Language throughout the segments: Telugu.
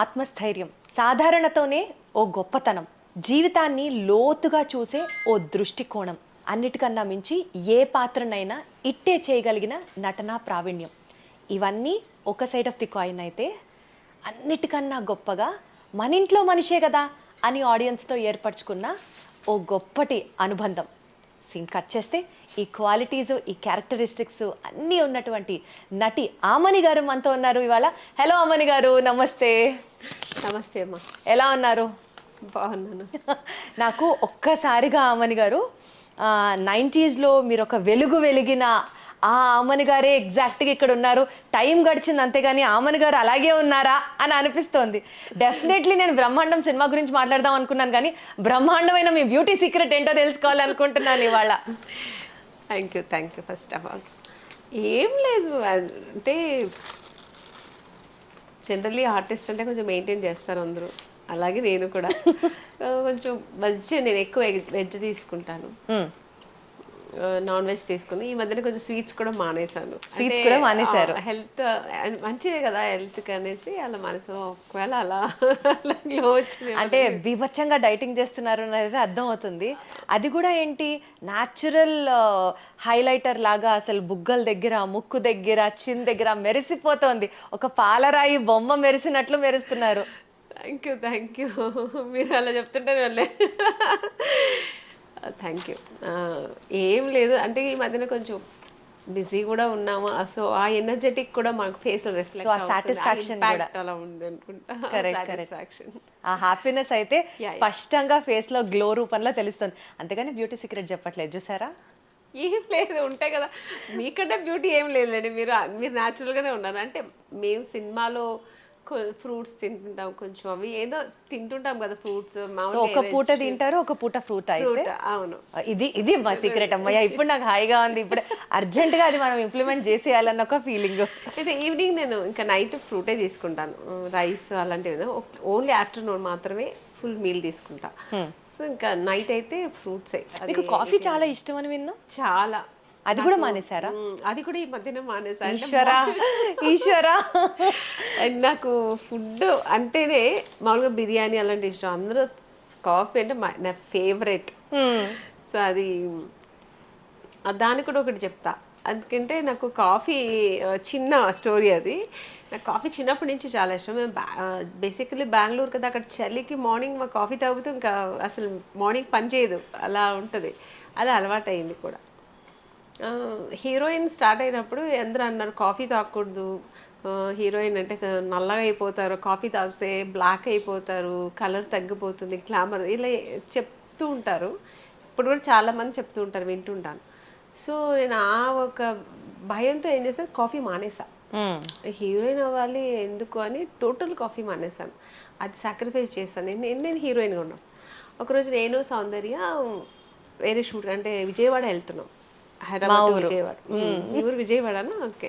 ఆత్మస్థైర్యం, సాధారణతోనే ఓ గొప్పతనం, జీవితాన్ని లోతుగా చూసే ఓ దృష్టికోణం, అన్నిటికన్నా మించి ఏ పాత్రనైనా ఇట్టే చేయగలిగిన నటనా ప్రావీణ్యం. ఇవన్నీ ఒక సైడ్ ఆఫ్ ది కాయిన్ అయితే, అన్నిటికన్నా గొప్పగా మన ఇంట్లో మనిషే కదా అని ఆడియన్స్తో ఏర్పరచుకున్న ఓ గొప్పటి అనుబంధం. సీన్ కట్ చేస్తే ఈ క్వాలిటీస్, ఈ క్యారెక్టరిస్టిక్స్ అన్నీ ఉన్నటువంటి నటి ఆమని గారు మనతో ఉన్నారు ఇవాళ. హలో ఆమని గారు, నమస్తే. నమస్తే అమ్మా, ఎలా ఉన్నారు? బాగున్నాను. నాకు ఒక్కసారిగా ఆమని గారు 90స్లో మీరు ఒక వెలుగు వెలిగిన ఆ ఆమని గారే ఎగ్జాక్ట్గా ఇక్కడ ఉన్నారు. టైం గడిచింది అంతేగాని ఆమని గారు అలాగే ఉన్నారా అని అనిపిస్తోంది. డెఫినెట్లీ నేను బ్రహ్మాండం సినిమా గురించి మాట్లాడదాం అనుకున్నాను, కానీ బ్రహ్మాండమైన మీ బ్యూటీ సీక్రెట్ ఏంటో తెలుసుకోవాలనుకుంటున్నాను ఇవాళ. Thank you. First of all ఏం లేదు, అంటే జనరల్లీ ఆర్టిస్ట్ అంటే కొంచెం మెయింటైన్ చేస్తారు అందరూ, అలాగే నేను కూడా కొంచెం మంచిగా నేను ఎక్కువ వెజ్ తీసుకుంటాను, నాన్ వెజ్ తీసుకుని ఈ మధ్యన కొంచెం స్వీట్స్ కూడా మానేసాను. స్వీట్స్ కూడా మానేశారు. హెల్త్ మంచిదే కదా హెల్త్కి అనేసి అలా మనసు ఒకవేళ అలా గ్లో వచ్చింది అంటే బీభత్సంగా డైటింగ్ చేస్తున్నారు అనేది అర్థం అవుతుంది. అది కూడా ఏంటి, న్యాచురల్ హైలైటర్ లాగా అసలు బుగ్గల దగ్గర, ముక్కు దగ్గర, చిన్ దగ్గర మెరిసిపోతోంది. ఒక పాలరాయి బొమ్మ మెరిసినట్లు మెరుస్తున్నారు. Thank you. మీరు అలా చెప్తుంటే వాళ్ళే థ్యాంక్ యూ. ఏం లేదు, అంటే ఈ మధ్యన కొంచెం బిజీ కూడా ఉన్నాము, సో ఆ ఎనర్జెటిక్ కూడా మాకు ఫేస్ రిఫ్లెక్ట్ సాటిస్ఫాక్షన్ కూడా అలా ఉంది అనుకుంటా. కరెక్ట్. ఆ హ్యాపీనెస్ అయితే స్పష్టంగా ఫేస్ లో గ్లో రూపంలో తెలుస్తుంది. అంతేగాని బ్యూటీ సీక్రెట్ చెప్పట్లేదు, చూసారా? ఏం లేదు, ఉంటాయి కదా మీకంటే బ్యూటీ ఏం లేదులేండి, మీరు న్యాచురల్గానే ఉన్నారు. అంటే మేము సినిమాలో ఫ్రూట్స్ తింటుంటాం, కొంచెం అవి ఏదో తింటుంటాం కదా ఫ్రూట్స్. ఒక పూట తింటారు, ఒక పూట ఫ్రూట్ అయితే. అవును, ఇది మా సీక్రెట్ అమ్మయ్య. ఇప్పుడు నాకు హాయిగా ఉంది, ఇప్పుడు అర్జెంట్ గా అది మనం ఇంప్లిమెంట్ చేసేయాలన్న ఒక ఫీలింగ్. అయితే ఈవినింగ్ నేను ఇంకా నైట్ ఫ్రూటే తీసుకుంటాను, రైస్ అలాంటివి ఓన్లీ ఆఫ్టర్నూన్ మాత్రమే ఫుల్ మీల్ తీసుకుంటా. సో ఇంకా నైట్ అయితే ఫ్రూట్సే. మీకు కాఫీ చాలా ఇష్టం అని విన్నా. చాలా. అది కూడా మానేశారా? అది కూడా ఈ మధ్యన మానేశాను. ఈశ్వరా. నాకు ఫుడ్ అంటేనే మామూలుగా బిర్యానీ అలాంటి ఇష్టం, అందరూ కాఫీ అంటే నా ఫేవరెట్. సో అది దానికి కూడా ఒకటి చెప్తా, ఎందుకంటే నాకు కాఫీ చిన్న స్టోరీ అది. నాకు కాఫీ చిన్నప్పటి నుంచి చాలా ఇష్టం. మేము బేసికలీ బెంగళూరు కదా, అక్కడ చలికి మార్నింగ్ మా కాఫీ తాగుతూ ఇంకా అసలు మార్నింగ్ పని చేయదు, అలా ఉంటుంది. అది అలవాటు అయింది కూడా. హీరోయిన్ స్టార్ట్ అయినప్పుడు అందరూ అన్నారు కాఫీ తాగకూడదు, హీరోయిన్ అంటే నల్లగా అయిపోతారు, కాఫీ తాగితే బ్లాక్ అయిపోతారు, కలర్ తగ్గిపోతుంది, గ్లామర్ ఇలా చెప్తూ ఉంటారు. ఇప్పుడు కూడా చాలామంది చెప్తూ ఉంటారు, వింటుంటాను. సో నేను ఆ ఒక భయంతో ఏం చేశాను, కాఫీ మానేసా. హీరోయిన్ అవ్వాలి ఎందుకు అని టోటల్ కాఫీ మానేసాను. అది సాక్రిఫైస్ చేశాను. నేను హీరోయిన్గా ఉన్నాను. ఒకరోజు నేను సౌందర్య వేరే షూట్ అంటే విజయవాడ వెళ్తున్నాం, హైదరాబాద్ విజయవాడ. మీ ఊరు విజయవాడనా? Okay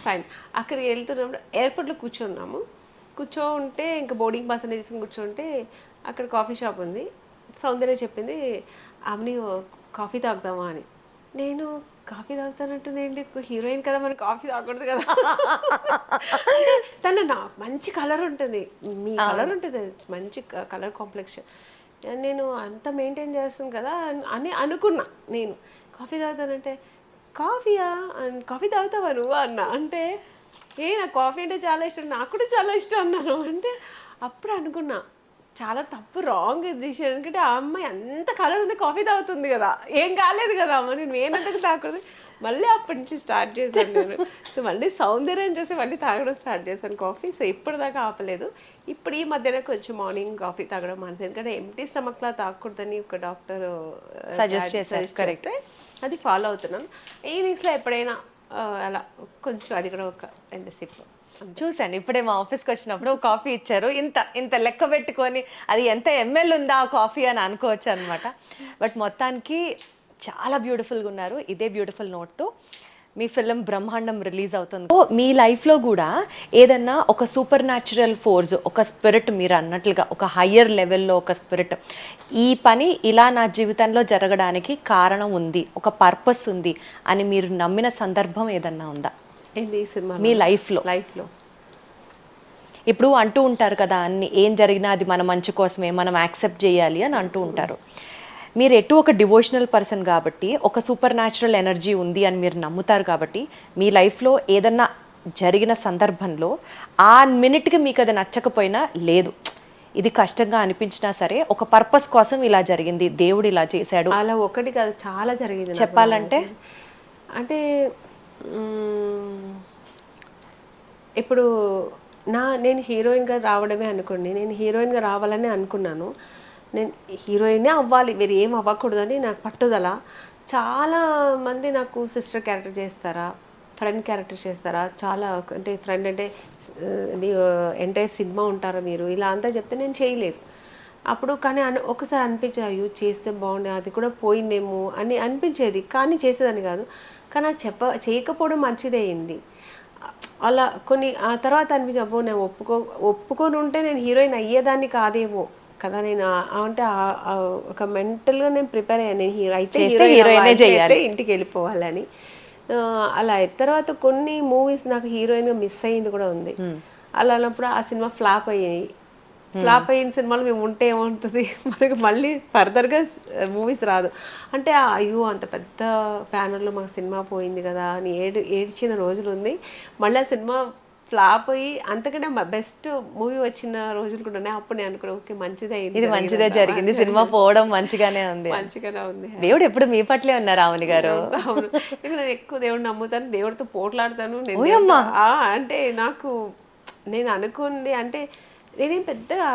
fine. అక్కడికి వెళ్తున్నప్పుడు ఎయిర్పోర్ట్లో కూర్చోంటే ఇంకా బోర్డింగ్ పాస్ అనేది తీసుకుని కూర్చోంటే అక్కడ కాఫీ షాప్ ఉంది. సౌందర్య చెప్పింది, ఆమెని కాఫీ తాగుతామా అని. నేను కాఫీ తాగుతానంటేనేంటి, హీరోయిన్ కదా, మనం కాఫీ తాగకూడదు కదా. తను మంచి కలర్ ఉంటుంది, మీ కలర్ ఉంటుంది, మంచి కలర్ కాంప్లెక్షన్, నేను అంత మెయింటైన్ చేస్తాను కదా అని అనుకున్నా. నేను కాఫీ తాగుతానంటే, కాఫీ తాగుతావా నువ్వు అన్నా. అంటే నాకు కాఫీ అంటే చాలా ఇష్టం, నాకు కూడా చాలా ఇష్టం అన్నాను. అంటే అప్పుడు అనుకున్నా చాలా తప్పు, రాంగ్ డిసిషన్. ఎందుకంటే ఆ అమ్మాయి అంత కలర్ ఉంది, కాఫీ తాగుతుంది కదా, ఏం కాలేదు కదా అమ్మ, నేనంతకు తాగకూడదు. మళ్ళీ అప్పటి నుంచి స్టార్ట్ చేశాను నేను. సో మళ్ళీ సౌందర్యం చేసి మళ్ళీ తాగడం స్టార్ట్ చేశాను కాఫీ. సో ఇప్పటిదాకా ఆపలేదు. ఇప్పుడు ఈ మధ్యన కొంచెం మార్నింగ్ కాఫీ తాగడం మానేసి, ఎందుకంటే ఎంటీ స్టమక్లా తాగకూడదని ఒక డాక్టర్ సజెస్ట్ చేస్తే అది ఫాలో అవుతున్నాను. ఈవినింగ్స్లో ఎప్పుడైనా అలా కొంచెం, అది కూడా ఒక 2 సిప్. చూశాను ఇప్పుడే మా ఆఫీస్కి వచ్చినప్పుడు కాఫీ ఇచ్చారు, ఇంత లెక్క పెట్టుకొని అది ఎంత ఎంఎల్ ఉందా ఆ కాఫీ అని అనుకోవచ్చు అనమాట. బట్ మొత్తానికి చాలా బ్యూటిఫుల్గా ఉన్నారు. ఇదే బ్యూటిఫుల్ నోట్తో మీ ఫిలిం బ్రహ్మాండం రిలీజ్ అవుతుంది. మీ లైఫ్లో కూడా ఏదన్నా ఒక సూపర్ న్యాచురల్ ఫోర్స్, ఒక స్పిరిట్, మీరు అన్నట్లుగా ఒక హయ్యర్ లెవెల్లో ఒక స్పిరిట్, ఈ పని ఇలా నా జీవితంలో జరగడానికి కారణం ఉంది, ఒక పర్పస్ ఉంది అని మీరు నమ్మిన సందర్భం ఏదన్నా ఉందా ఏంది సినిమా మీ లైఫ్లో? ఇప్పుడు అంటూ ఉంటారు కదా, అన్ని ఏం జరిగినా అది మన మంచి కోసమే, మనం యాక్సెప్ట్ చేయాలి అని అంటూ ఉంటారు. మీరు ఎటు ఒక డివోషనల్ పర్సన్ కాబట్టి, ఒక సూపర్ న్యాచురల్ ఎనర్జీ ఉంది అని మీరు నమ్ముతారు కాబట్టి, మీ లైఫ్లో ఏదన్నా జరిగిన సందర్భంలో ఆ మినిట్కి మీకు అది నచ్చకపోయినా లేదు, ఇది కష్టంగా అనిపించినా సరే ఒక పర్పస్ కోసం ఇలా జరిగింది, దేవుడు ఇలా చేశాడు అలా ఒకటి కాదు, చాలా జరిగింది నాకు. చెప్పాలంటే అంటే మ్మ్, ఇప్పుడు నేను హీరోయిన్గా రావడమే అనుకోండి, నేను హీరోయిన్గా రావాలని అనుకున్నాను. నేను హీరోయినే అవ్వాలి, వేరే ఏం అవ్వకూడదని నాకు పట్టుదల. చాలా మంది నాకు సిస్టర్ క్యారెక్టర్ చేస్తారా, ఫ్రెండ్ క్యారెక్టర్ చేస్తారా, చాలా అంటే ఫ్రెండ్ అంటే ఎంటైర్ సినిమా ఉంటారా మీరు, ఇలా అంతా చెప్తే నేను చేయలేదు. అప్పుడు కానీ ఒకసారి అనిపించేది, అయ్యో చేస్తే బాగుండే, అది కూడా పోయిందేమో అని అనిపించేది, కానీ చేసేదాన్ని కాదు. కానీ అది చేయకపోవడం మంచిదే అయింది. అలా కొన్ని ఆ తర్వాత అనిపించి, అబ్బో నేను ఒప్పుకొని ఉంటే నేను హీరోయిన్ అయ్యేదాన్ని కాదేమో కదా. నేను అంటే ఒక మెంటల్గా నేను ప్రిపేర్ అయ్యాను, నేను హీరోయిన్ చేయాలి, ఇంటికి వెళ్ళిపోవాలని. అలా అయిన తర్వాత కొన్ని మూవీస్ నాకు హీరోయిన్గా మిస్ అయ్యింది కూడా ఉంది. అలా అన్నప్పుడు ఆ సినిమా ఫ్లాప్ అయ్యాయి. ఫ్లాప్ అయిన సినిమాలు మేము ఉంటే ఏముంటుంది, మనకి మళ్ళీ ఫర్దర్గా మూవీస్ రాదు. అంటే అయ్యో అంత పెద్ద ప్యానర్లో మాకు సినిమా పోయింది కదా అని ఏడ్చిన రోజులు ఉంది. మళ్ళీ ఆ సినిమా ఫ్లాప్ అయ్యి అంతకంటే బెస్ట్ మూవీ వచ్చిన రోజులు కూడా ఉన్నాయి. అప్పుడు నేను అనుకున్నా, ఓకే మంచిదే అయింది, ఇది మంచిదే జరిగింది, సినిమా పోవడం మంచిగానే ఉంది, మంచిగానే ఉంది. దేవుడు ఎప్పుడు మీ పట్లే ఉన్నారు రావణి గారు. అవును, నేను ఎక్కువ దేవుడిని నమ్ముతాను, దేవుడితో పోట్లాడతాను. అంటే నాకు నేను అనుకుంది అంటే నేనేం పెద్దగా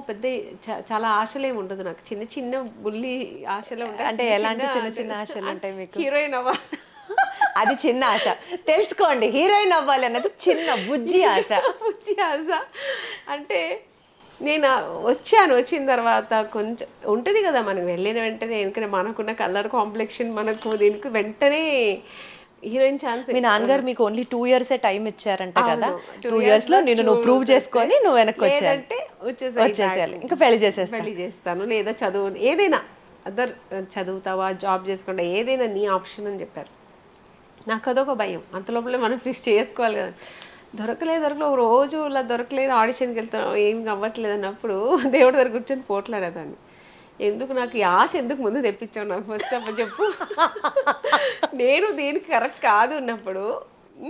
పెద్ద చాలా ఆశలేమి ఉండదు నాకు, చిన్న చిన్న బుల్లి ఆశలే ఉంటాయి. అంటే ఎలాంటి చిన్న చిన్న ఆశలు ఉంటాయి మీకు? హీరోయిన్ అవ్వ, అది చిన్న ఆశ, తెలుసుకోండి. హీరోయిన్ అవ్వాలి అన్నది చిన్న బుజ్జి ఆశ. బుజ్జి ఆశ అంటే నేను వచ్చిన తర్వాత కొంచెం ఉంటుంది కదా, మనకు వెళ్ళిన వెంటనే, ఎందుకంటే మనకున్న కలర్ కాంప్లెక్షన్ మనకు దీనికి వెంటనే హీరోయిన్ ఛాన్స్. మీ నాన్నగారు మీకు ఓన్లీ 2 years టైం ఇచ్చారంట కదా, 2 years లో నువ్వు ప్రూవ్ చేసుకొని నువ్వు వెనక్కి వచ్చేసేయాలి, ఇంకా పెళ్లి చేస్తాను, లేదా చదువు ఏదైనా అదర్ చదువుతావా, జాబ్ చేసుకుంటా, ఏదైనా నీ ఆప్షన్ అని చెప్పారు. నాకు అదొక భయం, అంత లోపలే మనం ఫిక్స్ చేసుకోవాలి కదా. దొరకలేదు ఒక రోజు ఇలా దొరకలేదు, ఆడిషన్కి వెళ్తాను, ఏం అవ్వట్లేదు అన్నప్పుడు దేవుడి దగ్గర కూర్చొని పోట్లాడేదాన్ని. ఎందుకు నాకు ఈ ఆశ ఎందుకు ముందు తెప్పించావు నాకు ఫస్ట్ అప్పుడు చెప్పు, నేను దీనికి కరెక్ట్ కాదు ఉన్నప్పుడు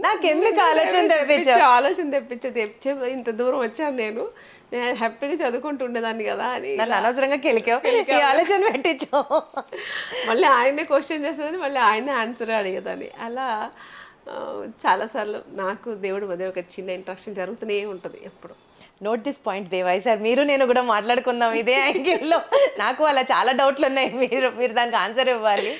నాకు ఎందుకు ఆలోచన తెప్పించే ఇంత దూరం వచ్చాను నేను హ్యాపీగా చదువుకుంటుండేదాన్ని కదా అని అనవసరంగా ఆలోచన పెట్టించావు. మళ్ళీ ఆయనే క్వశ్చన్ చేసేదని, మళ్ళీ ఆయనే ఆన్సర్ అడిగేదాన్ని. అలా చాలాసార్లు నాకు దేవుడి మధ్య ఒక చిన్న ఇంట్రాక్షన్ జరుగుతూనే ఉంటుంది ఎప్పుడు. నోట్ దిస్ పాయింట్ దేవాయి సార్, మీరు నేను కూడా మాట్లాడుకుందాం ఇదే యాంగిల్లో. నాకు అలా చాలా డౌట్లు ఉన్నాయి, మీరు దానికి ఆన్సర్ ఇవ్వాలి.